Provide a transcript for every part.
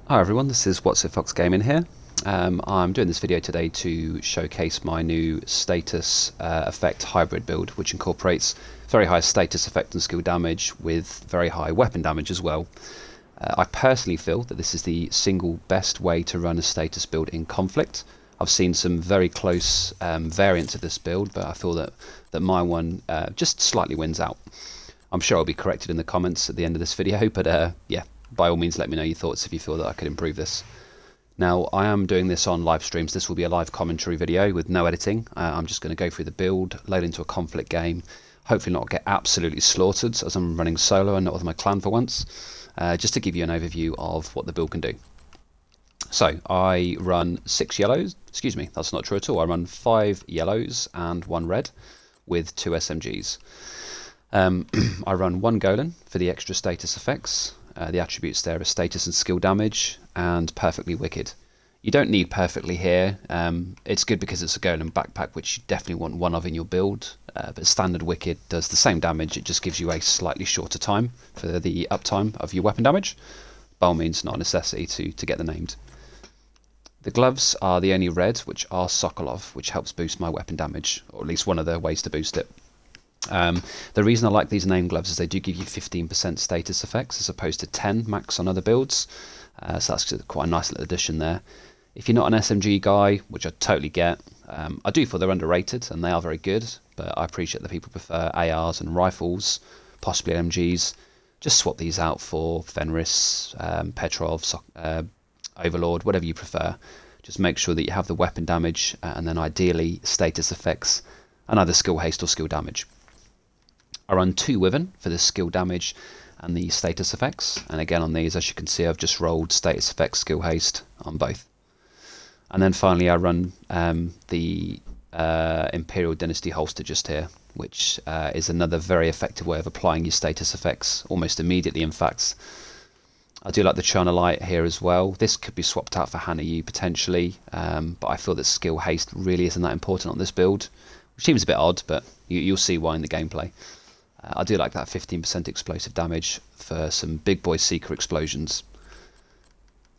Hi everyone, this is What's It Fox Gaming here. I'm doing this video today to showcase my new status effect hybrid build, which incorporates very high status effect and skill damage with very high weapon damage as well. I personally feel that this is the single best way to run a status build in conflict. I've seen some very close variants of this build, but I feel that my one just slightly wins out. I'm sure I'll be corrected in the comments at the end of this video, but yeah, by all means let me know your thoughts if you feel that I could improve this. Now, I am doing this on live streams. This will be a live commentary video with no editing. I'm just going to go through the build, load into a conflict game, hopefully not get absolutely slaughtered as I'm running solo and not with my clan for once, just to give you an overview of what the build can do. So I run 6 yellows, excuse me, that's not true at all. I run 5 yellows and 1 red with 2 SMGs. I run 1 Golan for the extra status effects. The attributes there are status and skill damage and perfectly wicked. You don't need perfectly here. It's good because it's a Golan backpack, which you definitely want one of in your build. But standard wicked does the same damage. It just gives you a slightly shorter time for the uptime of your weapon damage. By all means, not a necessity to get them named. The gloves are the only red, which are Sokolov, which helps boost my weapon damage, or at least one of the ways to boost it. The reason I like these name gloves is they do give you 15% status effects as opposed to 10 max on other builds, so that's quite a nice little addition there. If you're not an SMG guy, which I totally get, I do feel they're underrated and they are very good, but I appreciate that people prefer ARs and rifles, possibly MGs. Just swap these out for Fenris, Petrov, Overlord, whatever you prefer. Just make sure that you have the weapon damage and then ideally status effects and either skill haste or skill damage. I run 2 Wyvern for the skill damage and the status effects, and again on these, as you can see, I've just rolled status effects, skill haste on both. And then finally I run the Imperial Dynasty holster just here, which is another very effective way of applying your status effects almost immediately. In fact, I do like the China Light here as well. This could be swapped out for Hana Yu potentially, but I feel that skill haste really isn't that important on this build, which seems a bit odd, but you'll see why in the gameplay. I do like that 15% explosive damage for some big boy seeker explosions.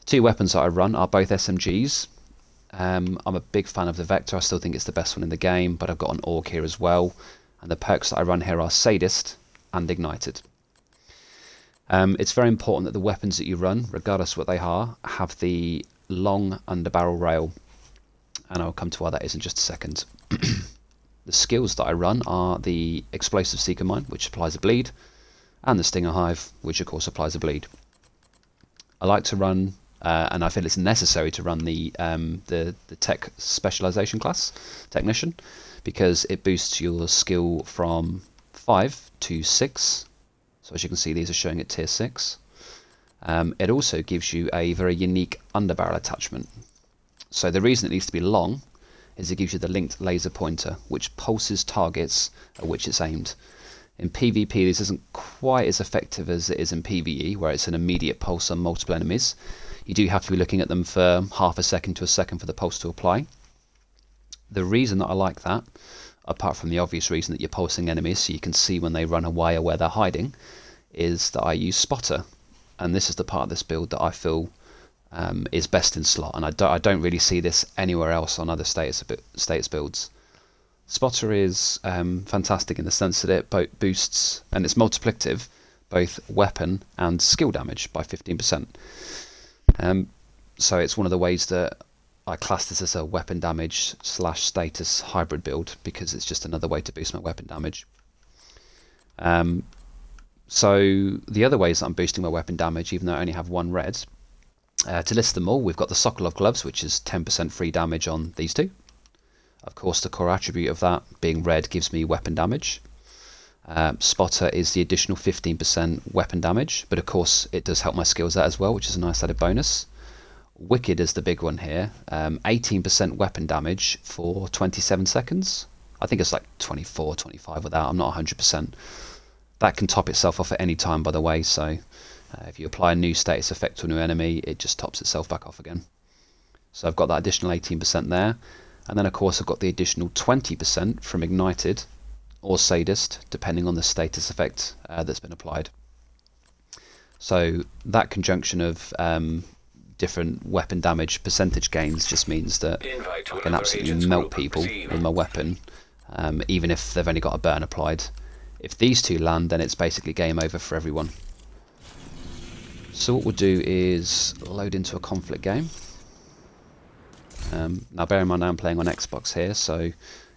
The 2 weapons that I run are both SMGs. I'm a big fan of the Vector. I still think it's the best one in the game, but I've got an AUG here as well. And the perks that I run here are Sadist and Ignited. It's very important that the weapons that you run, regardless of what they are, have the long underbarrel rail. And I'll come to why that is in just a second. The skills that I run are the Explosive Seeker Mine, which applies a bleed, and the Stinger Hive, which of course applies a bleed. I like to run, and I feel it's necessary to run the Tech Specialization class, Technician, because it boosts your skill from 5 to 6. So as you can see, these are showing at tier 6. It also gives you a very unique underbarrel attachment. So the reason it needs to be long is it gives you the linked laser pointer, which pulses targets at which it's aimed. In PvP, this isn't quite as effective as it is in PvE, where it's an immediate pulse on multiple enemies. You do have to be looking at them for half a second to a second for the pulse to apply. The reason that I like that, apart from the obvious reason that you're pulsing enemies so you can see when they run away or where they're hiding, is that I use Spotter. And this is the part of this build that I feel is best in slot, and I don't really see this anywhere else on other status builds. Spotter is fantastic in the sense that it boosts, and it's multiplicative, both weapon and skill damage by 15%. So it's one of the ways that I class this as a weapon damage / status hybrid build, because it's just another way to boost my weapon damage. So the other ways that I'm boosting my weapon damage, even though I only have 1 red, to list them all, we've got the Sokolov gloves, which is 10% free damage on these 2. Of course, the core attribute of that, being red, gives me weapon damage. Spotter is the additional 15% weapon damage, but of course it does help my skills out as well, which is a nice added bonus. Wicked is the big one here, 18% weapon damage for 27 seconds. I think it's like 24, 25 without, I'm not 100%. That can top itself off at any time, by the way, so if you apply a new status effect to a new enemy, it just tops itself back off again. So I've got that additional 18% there, and then of course I've got the additional 20% from Ignited or Sadist, depending on the status effect that's been applied. So that conjunction of different weapon damage percentage gains just means that I can absolutely melt people with my weapon, even if they've only got a burn applied. If these two land, then it's basically game over for everyone. So what we'll do is load into a conflict game. Now bear in mind I'm playing on Xbox here, so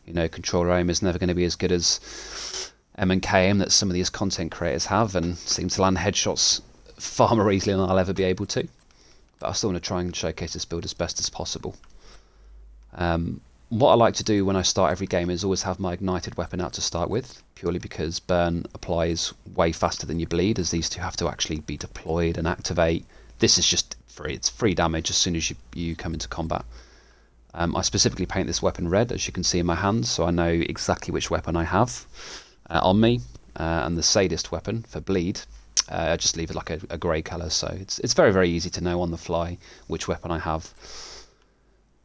you know controller aim is never going to be as good as M and K aim that some of these content creators have, and seem to land headshots far more easily than I'll ever be able to. But I still want to try and showcase this build as best as possible. What I like to do when I start every game is always have my ignited weapon out to start with, purely because burn applies way faster than you bleed, as these two have to actually be deployed and activate. This is just free, it's free damage as soon as you come into combat. I specifically paint this weapon red, as you can see in my hands, so I know exactly which weapon I have on me, and the sadist weapon for bleed, I just leave it like a grey colour, so it's very, very easy to know on the fly which weapon I have.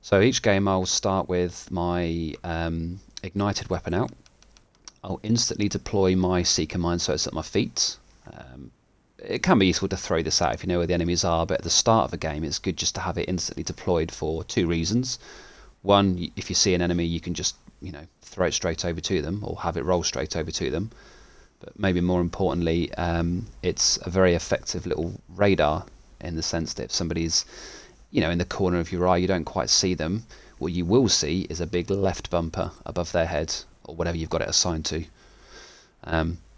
So each game I'll start with my ignited weapon out. I'll instantly deploy my seeker mine so it's at my feet. It can be useful to throw this out if you know where the enemies are, but at the start of a game it's good just to have it instantly deployed for two reasons. One, if you see an enemy you can just throw it straight over to them, or have it roll straight over to them. But maybe more importantly, it's a very effective little radar, in the sense that if somebody's in the corner of your eye, you don't quite see them. What you will see is a big left bumper above their head, or whatever you've got it assigned to.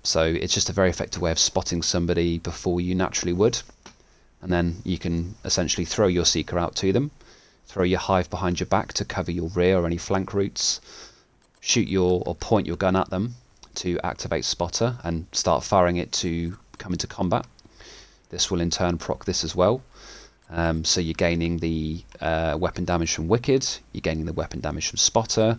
So it's just a very effective way of spotting somebody before you naturally would. And then you can essentially throw your seeker out to them, throw your hive behind your back to cover your rear or any flank routes, shoot or point your gun at them to activate spotter and start firing it to come into combat. This will in turn proc this as well. So you're gaining the weapon damage from Wicked, you're gaining the weapon damage from Spotter.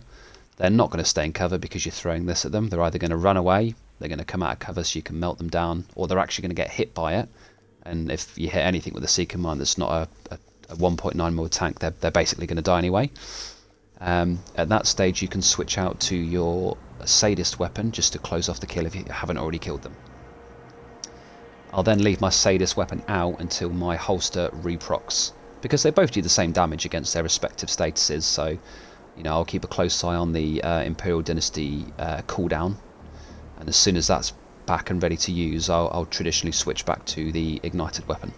They're not going to stay in cover because you're throwing this at them. They're either going to run away, they're going to come out of cover so you can melt them down, or they're actually going to get hit by it. And if you hit anything with a Seeker Mine that's not a 1.9mm tank, they're basically going to die anyway. At that stage you can switch out to your Sadist weapon just to close off the kill if you haven't already killed them. I'll then leave my Sadist weapon out until my holster reprocs, because they both do the same damage against their respective statuses, so I'll keep a close eye on the Imperial Dynasty cooldown, and as soon as that's back and ready to use, I'll traditionally switch back to the ignited weapon.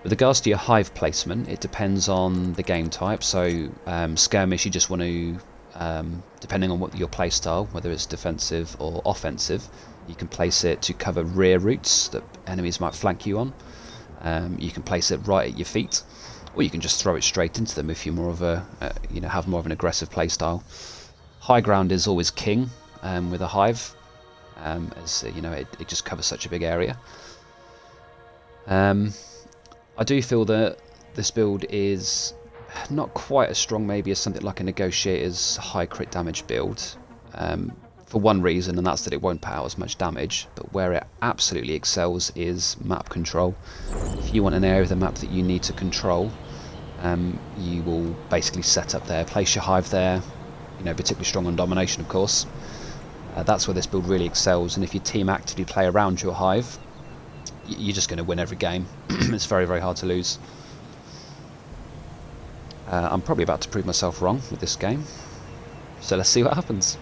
With regards to your hive placement, it depends on the game type. So skirmish, you just want to, depending on what your playstyle, whether it's defensive or offensive, you can place it to cover rear routes that enemies might flank you on. You can place it right at your feet, or you can just throw it straight into them if you're more of a, have more of an aggressive playstyle. High ground is always king with a hive, as it just covers such a big area. I do feel that this build is not quite as strong maybe as something like a Negotiator's high crit damage build, for one reason, and that's that it won't put out as much damage, but where it absolutely excels is map control. If you want an area of the map that you need to control, you will basically set up there, place your hive there, particularly strong on domination of course. That's where this build really excels, and if your team actively play around your hive, you're just going to win every game. It's very, very hard to lose. I'm probably about to prove myself wrong with this game, so let's see what happens.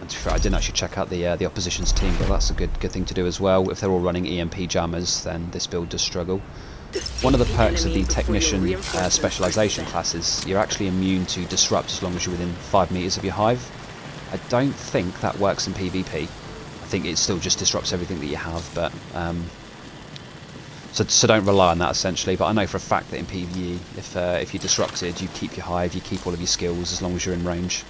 And to be fair, I didn't actually check out the opposition's team, but that's a good thing to do as well. If they're all running EMP jammers, then this build does struggle. One of the perks of the technician specialisation class is you're actually immune to disrupt as long as you're within 5 meters of your hive. I don't think that works in PvP. I think it still just disrupts everything that you have, but so don't rely on that essentially. But I know for a fact that in PvE, if you're disrupted, you keep your hive, you keep all of your skills as long as you're in range.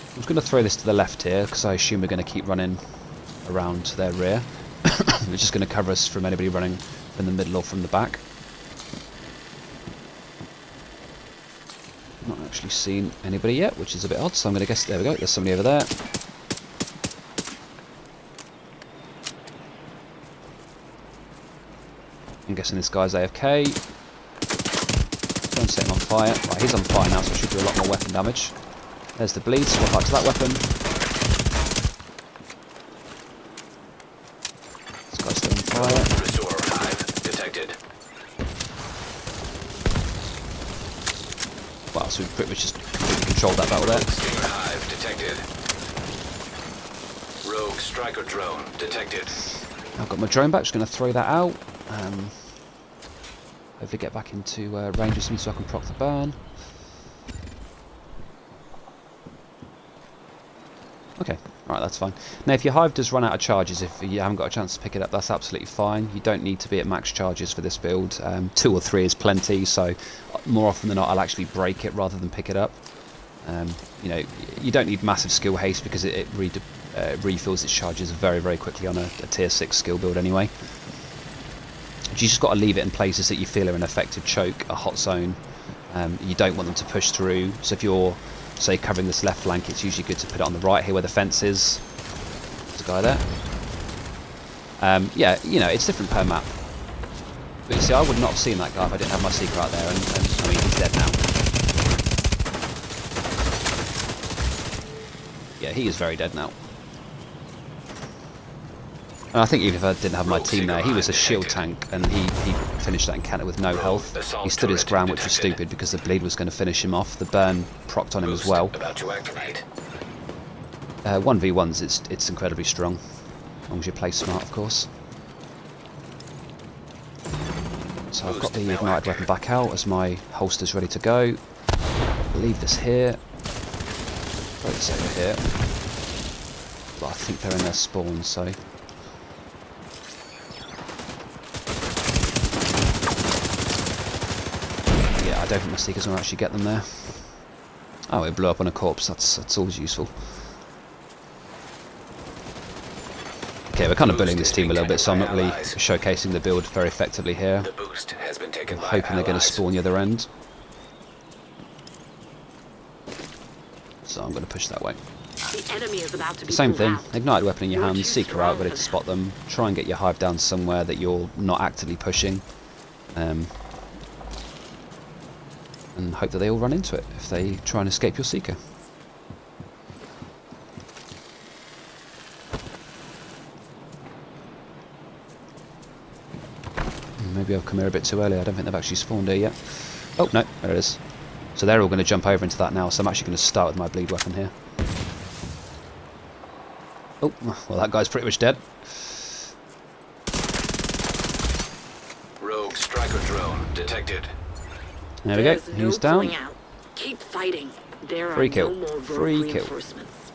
I'm just going to throw this to the left here because I assume we're going to keep running around their rear. It's just going to cover us from anybody running from the middle or from the back. Not actually seen anybody yet, which is a bit odd, so I'm going to guess, there we go, there's somebody over there. I'm guessing this guy's AFK. Don't set him on fire. Right, he's on fire now, so I should do a lot more weapon damage. There's the bleed, swap back to that weapon. fire. Restore Hive detected. Wow, so we've pretty much just completely controlled that battle there. Stinger Hive detected. Rogue striker drone detected. I've got my drone back, just going to throw that out. Hopefully get back into range of something so I can proc the burn. Okay, alright, that's fine. Now if your Hive does run out of charges, if you haven't got a chance to pick it up, that's absolutely fine. You don't need to be at max charges for this build. 2 or 3 is plenty, so more often than not I'll actually break it rather than pick it up. You know, you don't need massive skill haste because it refills its charges very, very quickly on a tier 6 skill build anyway. You just got to leave it in places that you feel are an effective choke, a hot zone. You don't want them to push through, so if you're, say, covering this left flank, it's usually good to put it on the right here where the fence is. There's a guy there. Yeah, you know, it's different per map. But you see, I would not have seen that guy if I didn't have my seeker out there, and I mean, he's dead now. Yeah, he is very dead now. And I think even if I didn't have my team there, he was a shield tank, and he finished that encounter with no health. He stood his ground, which was stupid because the bleed was going to finish him off. The burn procced on him as well. 1v1s, it's incredibly strong, as long as you play smart, of course. So I've got the ignited weapon back out as my holster's ready to go. Leave this here. Throw this over here. But I think they're in their spawn, so... I don't think my seekers will actually get them there. Oh, it blew up on a corpse. That's always useful. Okay, we're kind of bullying this team a little bit, so I'm not really showcasing the build very effectively here. I'm hoping they're going to spawn the other end. So I'm going to push that way. The enemy is about to be Same thing. out. Ignited weapon in your hand, seeker out, ready to spot them. Try and get your Hive down somewhere that you're not actively pushing. And hope that they all run into it if they try and escape your seeker. Maybe I've come here a bit too early. I don't think they've actually spawned here yet. Oh, no, there it is. So they're all going to jump over into that now, so I'm actually going to start with my bleed weapon here. Oh, well, that guy's pretty much dead. Rogue striker drone detected. There we go, There's he's no down. pulling out. Keep fighting. There Free are kill. no more rogue Free kill. reinforcements.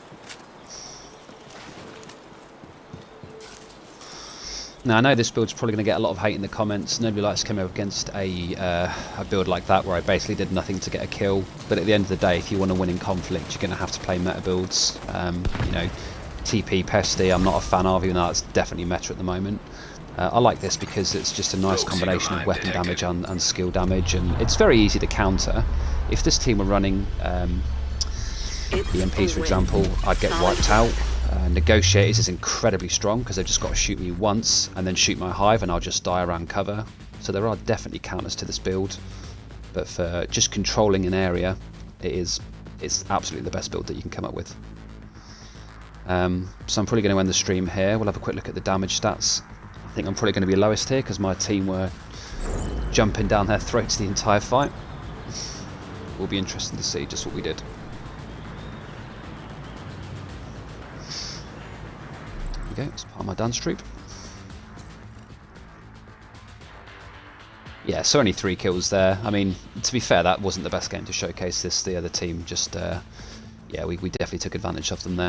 Now I know this build's probably going to get a lot of hate in the comments. Nobody likes to come up against a build like that where I basically did nothing to get a kill. But at the end of the day, if you want to win in conflict, you're going to have to play meta builds. You know, TP Pesty, I'm not a fan of, even though it's definitely meta at the moment. I like this because it's just a nice combination of weapon damage and skill damage, and it's very easy to counter. If this team were running EMPs, for example, I'd get wiped out. Negotiators is incredibly strong because they've just got to shoot me once and then shoot my Hive and I'll just die around cover. So there are definitely counters to this build, but for just controlling an area, it's absolutely the best build that you can come up with. So I'm probably going to end the stream here. We'll have a quick look at the damage stats. I think I'm probably going to be lowest here because my team were jumping down their throats the entire fight. It will be interesting to see just what we did. There we go, it's part of my dance troupe. Yeah, so only 3 kills there. I mean, to be fair, that wasn't the best game to showcase this. The other team just, yeah, we definitely took advantage of them there.